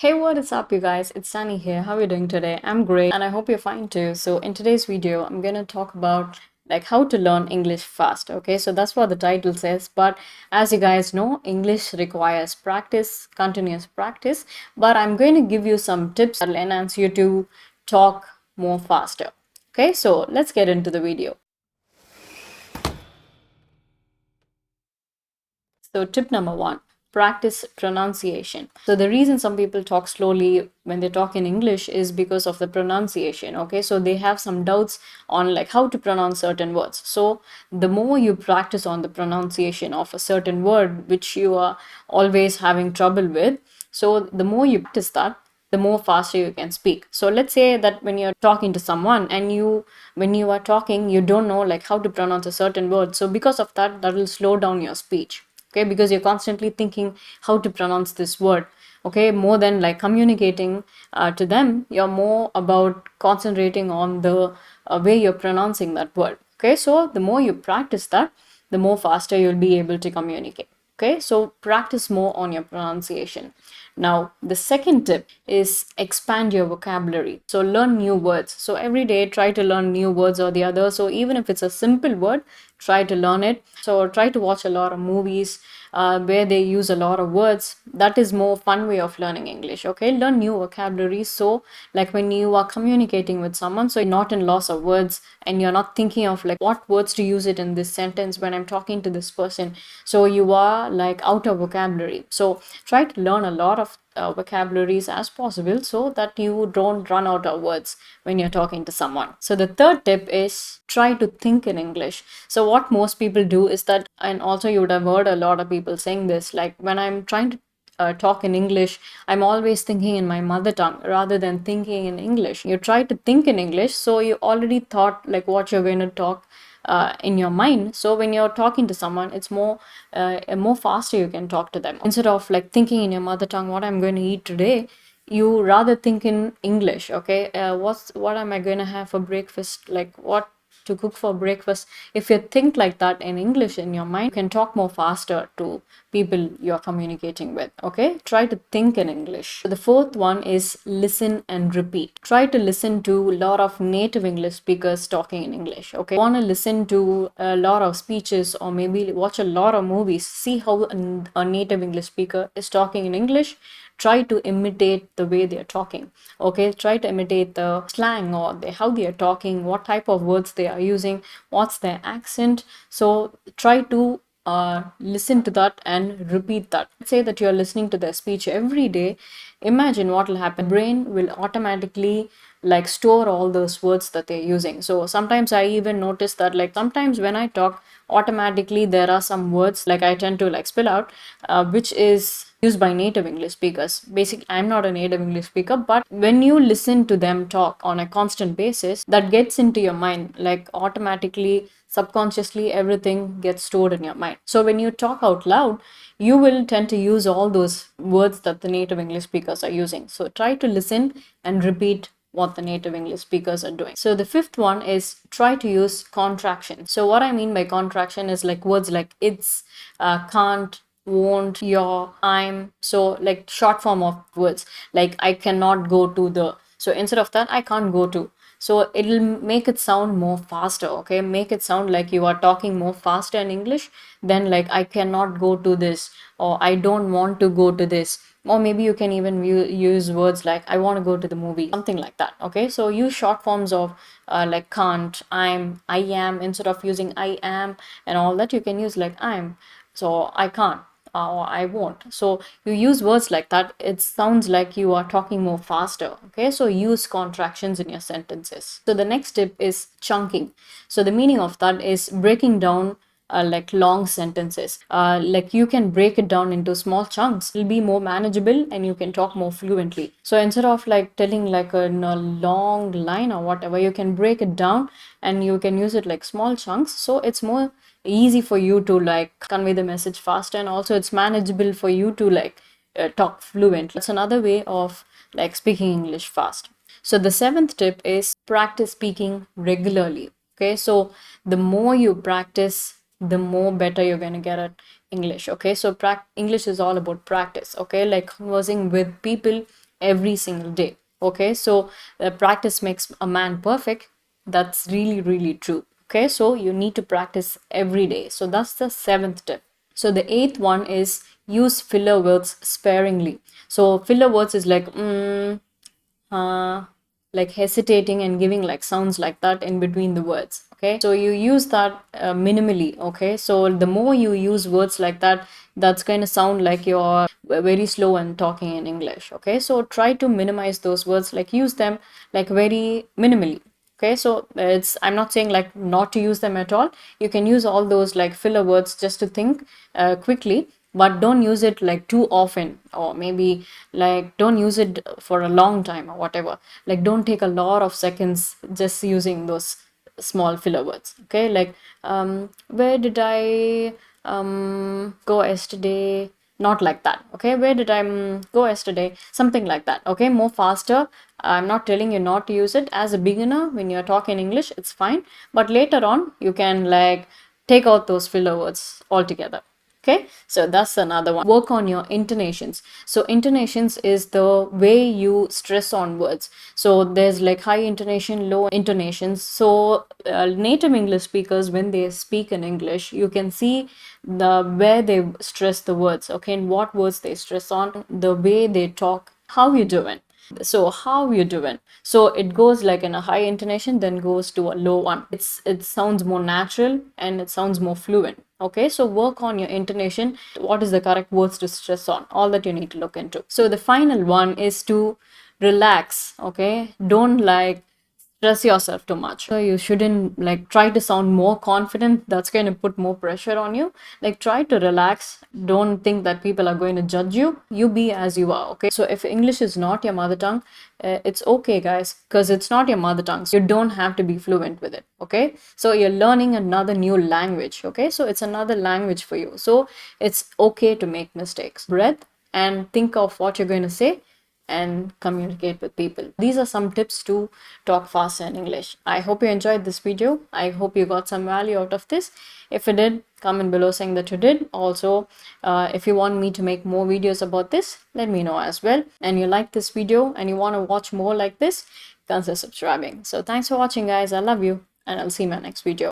Hey, what is up, you guys? It's Sunny here. How are you doing today? I'm great, and I hope you're fine too. So, in today's video, I'm gonna talk about how to learn English fast. Okay, so that's what the title says. But as you guys know, English requires practice, continuous practice. But I'm going to give you some tips that'll enhance you to talk more faster. Okay, so let's get into the video. So, tip number one, practice pronunciation. So, the reason some people talk slowly when they talk in English is because of the pronunciation. Okay, so they have some doubts on how to pronounce certain words. So, the more you practice on the pronunciation of a certain word which you are always having trouble with, so the more you practice that, the more faster you can speak. So let's say that when you're talking to someone and when you are talking, you don't know how to pronounce a certain word. So because of that, that will slow down your speech. Okay, because you're constantly thinking how to pronounce this word. Okay, more than communicating to them, you're more about concentrating on the way you're pronouncing that word. Okay, so the more you practice that, the more faster you'll be able to communicate. Okay, so practice more on your pronunciation. Now, the second tip is expand your vocabulary. So, learn new words. So, every day try to learn new words or the other. So, even if it's a simple word, try to learn it. So, try to watch a lot of movies where they use a lot of words. That is more fun way of learning English. Okay, learn new vocabulary. So, when you are communicating with someone, so you're not in loss of words and you're not thinking of what words to use it in this sentence when I'm talking to this person. So, you are out of vocabulary. So, try to learn a lot of vocabularies as possible so that you don't run out of words when you're talking to someone. So the third tip is try to think in English. So what most people do is that, and also you would have heard a lot of people saying this, when I'm trying to talk in English, I'm always thinking in my mother tongue rather than thinking in English. You try to think in English, so you already thought what you're going to talk in your mind. So when you're talking to someone, it's more faster you can talk to them instead of thinking in your mother tongue what I'm going to eat today. You rather think in English. Okay, what am I going to have for breakfast? What to cook for breakfast. If you think like that in English in your mind, you can talk more faster to people you're communicating with. Okay, try to think in English. The fourth one is listen and repeat. Try to listen to a lot of native English speakers talking in English. Okay, want to listen to a lot of speeches or maybe watch a lot of movies, see how a native English speaker is talking in English. Try to imitate the way they're talking. Okay, try to imitate the slang or how they are talking, what type of words they are using, what's their accent. So try to listen to that and repeat that. Let's say that you're listening to their speech every day. Imagine what will happen. Brain will automatically store all those words that they're using. So sometimes I even notice that sometimes when I talk, automatically there are some words I tend to spill out, which is used by native English speakers. Basically, I'm not a native English speaker, but when you listen to them talk on a constant basis, that gets into your mind. Automatically, subconsciously, everything gets stored in your mind. So when you talk out loud, you will tend to use all those words that the native English speakers are using. So try to listen and repeat what the native English speakers are doing. So the fifth one is try to use contraction. So what I mean by contraction is words like it's, can't, won't, your, I'm. So short form of words I cannot go to the. So instead of that, I can't go to. So it'll make it sound more faster. Okay, make it sound like you are talking more faster in English than I cannot go to this, or I don't want to go to this. Or maybe you can even use words like I want to go to the movie, something like that. Okay, so use short forms of can't, I'm, I am. Instead of using I am and all that, you can use I'm. So I can't, or I won't. So you use words like that. It sounds like you are talking more faster. Okay, so use contractions in your sentences. So the next tip is chunking. So the meaning of that is breaking down long sentences. You can break it down into small chunks. It'll be more manageable and you can talk more fluently. So instead of telling in a long line or whatever, you can break it down and you can use it small chunks. So it's more easy for you to convey the message faster, and also it's manageable for you to talk fluent. That's another way of speaking English fast. So the seventh tip is practice speaking regularly. Okay, so the more you practice, the more better you're going to get at English. Okay, so English is all about practice. Okay, conversing with people every single day. Okay, so practice makes a man perfect. That's really, really true. Okay, so you need to practice every day. So that's the seventh tip. So the eighth one is use filler words sparingly. So filler words is uh, like hesitating and giving like sounds like that in between the words. Okay, so you use that minimally. Okay, so the more you use words like that, that's going to sound like you're very slow and talking in English. Okay, so try to minimize those words, like use them like very minimally. Okay, so I'm not saying like not to use them at all. You can use all those like filler words just to think quickly, but don't use it like too often, or maybe like don't use it for a long time or whatever. Like don't take a lot of seconds just using those small filler words. Okay, like where did I go yesterday? Not like that. Okay, where did I go yesterday? Something like that. Okay, more faster. I'm not telling you not to use it as a beginner. When you're talking English, it's fine, but later on you can like take out those filler words altogether. Okay, so that's another one. Work on your intonations. So intonations is the way you stress on words. So there's like high intonation, low intonations. So native English speakers, when they speak in English, you can see the where they stress the words. Okay, and what words they stress on, the way they talk. How you doing? So how you doing? So it goes like in a high intonation, then goes to a low one. It sounds more natural and it sounds more fluent. Okay, so work on your intonation. What is the correct words to stress on? All that you need to look into. So the final one is to relax. Okay, don't like stress yourself too much. So you shouldn't like try to sound more confident. That's going to put more pressure on you. Like try to relax. Don't think that people are going to judge you. You be as you are. Okay, so if English is not your mother tongue, it's okay, guys, because it's not your mother tongue, so you don't have to be fluent with it. Okay, so you're learning another new language. Okay, so it's another language for you, so it's okay to make mistakes. Breath and think of what you're going to say and communicate with people. These are some tips to talk faster in English. I hope you enjoyed this video. I hope you got some value out of this. If you did, comment below saying that you did. Also, if you want me to make more videos about this, let me know as well. And you like this video and you want to watch more like this, consider subscribing. So thanks for watching, guys. I love you, and I'll see you in my next video.